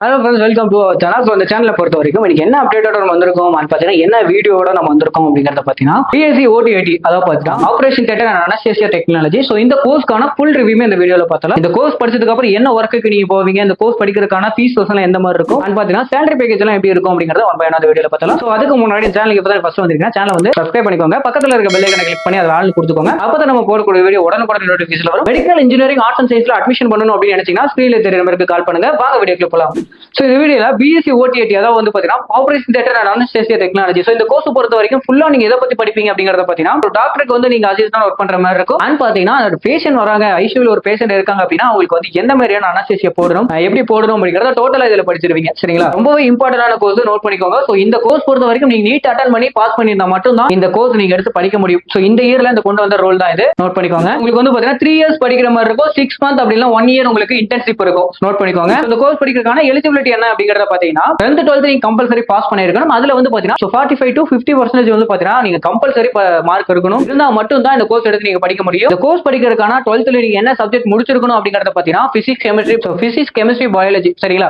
Hello friends, welcome to our channel. So இந்த சேனலை பொறுத்த வரைக்கும் இன்னைக்கு என்ன அப்டேட்டோட நம்ம வந்திருக்கோம் பார்த்தீங்கன்னா, என்ன வீடியோட நம்ம வந்திருக்கோம் அப்படிங்கிறத பார்த்தீங்கன்னா, பிஎஸ்சி ஓடிஐடி அதாவது பார்த்தீங்கன்னா operation theatre and anaesthesia technology. So இந்த கோர்ஸ்க்கான ஃபுல் ரிவ்யூமே இந்த வீடியோவில் பார்த்தலாம். இந்த கோர்ஸ் படிச்சதுக்கு அப்புறம் என்ன ஒர்க்குக்கு நீங்க போவீங்க, இந்த கோர்ஸ் படிக்கிறதுக்கான ஃபீஸ் எல்லாம் எந்த மாதிரி இருக்கும், அண்ட் பார்த்தீங்கன்னா சேலரி பேக்கேஜ் எல்லாம் எப்படி இருக்கும் அப்படிங்கிறத ஒன் பை ஒன் வீடியோவில் பார்த்தலாம். ஸோ அதுக்கு முன்னாடி சேனலுக்கு இப்போ தான் ஃபர்ஸ்ட் வந்திருக்கேன், சேனல் வந்து சப்ஸ்கிரைப் பண்ணிக்கோங்க, பக்கத்தில் இருக்க பெல் ஐகானை கிளிக் பண்ணி அதை ஆள் கொடுத்துக்கோங்க. அப்போ தான் நம்ம போடக்கூடிய வீடியோ உடனுக்குடன் நோட்டிஃபிகேஷன் வரும். மெடிக்கல் இன்ஜினியரிங் ஆர்ட்ஸ் அண்ட் சயின்ஸ்ல அட்மிஷன் பண்ணணும் அப்படின்னு நினைச்சீங்கன்னா ஸ்கிரீன்ல தெரிய நம்பருக்கு கால் பண்ணுங்க. வாங்க வீடியோக்கு போலாம். ஸோ இந்த வீடியோல பிஎஸ்சி ஓடிஐடி அதாவது வந்து பாத்தீங்கன்னா operation theatre and anaesthesia technology. So இந்த கோர்ஸ் பொறுத்த வரைக்கும் ஃபுல்லா நீங்க எதை பத்தி படிப்பீங்க அப்படிங்கறத பாத்தீங்கன்னா, ஒரு டாக்டருக்கு வந்து நீங்க அசிஸ்டன்ட் ஒர்க் பண்ற மாதிரி இருக்கும். அண்ட் பாத்தீங்கன்னா ஒரு பேஷண்ட் வராங்க, ஐசியூல ஒரு பேஷண்ட் இருக்காங்க அப்படின்னா அவங்களுக்கு வந்து எந்த மாதிரியான அனஸ்தேசியா போடணும், எப்படி போடணும் அப்படிங்கறத டோட்டலா இதுல படிச்சிருவீங்க. சரிங்களா? ரொம்பவே இம்பார்ட்டன்டான கோர்ஸ், நோட் பண்ணிக்கோங்க. ஸோ இந்த கோர்ஸ் பொறுத்த வரைக்கும் நீங்க நீட் அட்டன் பண்ணி பாஸ் பண்ணியிருந்தா மட்டும் தான் இந்த கோர்ஸ் நீங்க எடுத்து படிக்க முடியும். ஸோ இந்த இயர்ல இந்த கொண்டு வந்த ரோல் தான் இது, நோட் பண்ணிக்கோங்க. உங்களுக்கு வந்து பாத்தீங்கன்னா 3 இயர்ஸ் படிக்கிற மாதிரி இருக்கும், 6 மந்த் அப்படின்னா 1 இயர் உங்களுக்கு இன்டர்ன்ஷிப் இருக்கும். நோட் பண்ணிக்கோங்க. இந்த கோர்ஸ் படிக்கிறதுக்கான எலிஜிபிலிட்டி என்ன அப்படிங்கறத பாத்தீங்கன்னா 10th 12th நீங்க கம்பல்சரி பாஸ் பண்ணிருக்கணும். அதுல வந்து பாத்தீங்கன்னா 45 to 50% வந்து பாத்தீங்கன்னா நீங்க கம்பல்சரி மார்க் இருக்கணும். இருந்தா மட்டும் தான் இந்த கோர்ஸ் எடுத்து நீங்க படிக்க முடியும். இந்த கோர்ஸ் படிக்கிறதுக்கான 12th நீங்க என்ன சப்ஜெக்ட் முடிச்சிருக்கணும் அப்படிங்கறத பாத்தீங்கன்னா பிசிக்ஸ் கெமிஸ்ட்ரி பயாலஜி. சரிங்களா?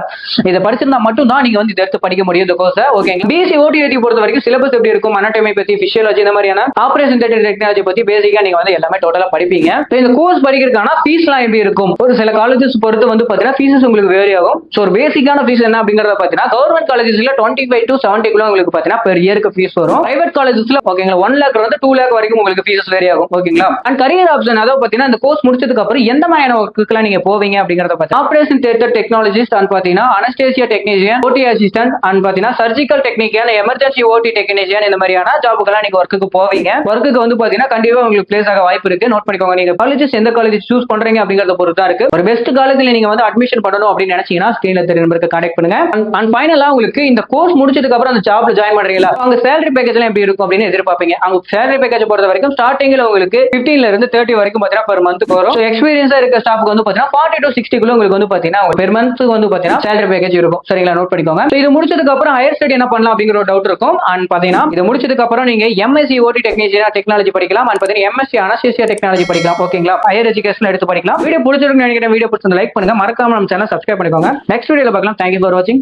இதை படிச்சிருந்தா மட்டும் தான் நீங்க வந்து இதை எடுத்து படிக்க முடியும் இந்த கோர்ஸ். ஓகேங்க. பிஎஸ்சி ஓடிஐடி பொறுத்த வரைக்கும் சிலபஸ் எப்படி இருக்கும், அனாட்டமி பத்தி, பிசியாலஜி, இந்த மாதிரியான ஆபரேஷன் தியேட்டர் டெக்னாலஜி பத்தி பேசிக்கா நீங்க வந்து எல்லாமே டோட்டலா படிப்பீங்க. இந்த கோர்ஸ் படிக்கிறதுக்கான ஃபீஸ் எல்லாம் எப்படி இருக்கும், ஒரு சில காலேஜஸ் பொறுத்து வந்து பாத்தீங்கன்னா ஃபீஸஸ் உங்களுக்கு வேரி ஆகும். ஸோ ஒரு பேசிக்கான ஃபீஸ் என்ன அப்படிங்கறத பாத்தீங்கன்னா கவர்மெண்ட் காலேஜஸ்ல 25 to 70 குள்ள உங்களுக்கு பாத்தீங்கன்னா பெர் இயருக்கு ஃபீஸ் வரும். பிரைவேட் காலேஜஸ்ல ஓகேங்களா 1 lakh வந்து 2 lakh வரைக்கும் உங்களுக்கு ஃபீஸ் வேரி ஆகும். ஓகேங்களா? அண்ட் கரியர் ஆப்ஷன் அதாவது பாத்தீங்கன்னா இந்த கோர்ஸ் முடிச்சதுக்கு அப்புறம் எந்த மாதிரியான ஒர்க்குலாம் நீங்க போவீங்க அப்படிங்கறத பத்தி ஆபரேஷன் தியேட்டர் டெக்னாலஜிஸ்ட் அண்ட் பாத்தீங்கன்னா அனஸ்தேசியா டெக்னீஷியன், ஓடி அசிஸ்டன்ட் அண்ட் பாத்தீங்கன்னா சர்ஜிக்கல் டெக்னீஷியன், எமர்ஜென்சி ஓடி டெக்னீஷியன், இந்த மாதிரியான ஜாபுக்கெல்லாம் நீங்க ஒர்க்குக்கு போவீங்க. ஒர்க்குக்கு வந்து பாத்தீங்கன்னா கண்டிப்பா உங்களுக்கு பிளேஸ் ஆக வாய்ப்பு இருக்கு. நோட் பண்ணிக்கோங்க. நீங்க காலேஜஸ் எந்த காலேஜ் சூஸ் பண்றீங்க அப்படிங்கறத பொறுத்து தான் இருக்கு. ஒரு பெஸ்ட் காலேஜ்ல நீங்க வந்து அட்மிஷன் பண்ணணும் அப்படின்னு நினைச்சீங்கன்னா ஸ்கிரீன்ல தெரிய நம்பருக்கு கான்டாக்ட் பண்ணுங்க. அண்ட் ஃபைனலா உங்களுக்கு இந்த கோர்ஸ் முடிச்சதுக்கு அப்புறம் அந்த ஜாப்ல ஜாயின் பண்றீங்களா, அவங்க சேலரி பேக்கேஜ் எல்லாம் எப்படி இருக்கும் அப்படின்னு எதிர்பார்ப்பீங்க. அவங்க சேலரி பேக்கேஜ் பொறுத்த வரைக்கும் ஸ்டார்டிங்ல உங்களுக்கு 15ல இருந்து 30 வரைக்கும் பாத்தீங்கன்னா per month வரும். எக்ஸ்பீரியன்ஸா இருக்க ஸ்டாஃப்க்கு வந்து பாத்தீங்கன்னா 40 to 60 குள்ள உங்களுக்கு வந்து பாத்தீங்கன்னா per month வந்து பாத்தீங்கன்னா சேலரி பேக்கேஜ் இருக்கும். சரிங்களா? நோட் பண்ணிக்கோங்க. இது முடிச்சதுக்கு அப்புறம் ஹையர் ஸ்டடி என்ன பண்ணலாம் அப்படிங்கிற ஒரு டவுட் இருக்கும். அண்ட் பாத்தீங்கன்னா இது முடிச்சதுக்கு அப்புறம் நீங்க எம்எஸ்சி ஓடி டெக்னாலஜி படிக்கலாம். அண்ட் பாத்தீங்கன்னா எம்எஸ்சி அனஸ்தேசியா டெக்னாலஜி படிக்கலாம். ஓகேங்களா? ஹையர் எஜுகேஷன் எடுத்து படிக்கலாம். வீடியோ பிடிச்சிருக்குன்னு நினைக்கிறேன். வீடியோ பிடிச்சிருந்தா லைக் பண்ணுங்க, மறக்காம நம்ம சேனல் சப்ஸ்கிரைப் பண்ணிக்கோங்க. நெக்ஸ்ட் வீடியோல பார்க்கலாம். தேங்க்யூ ஃபார் வாட்சிங்.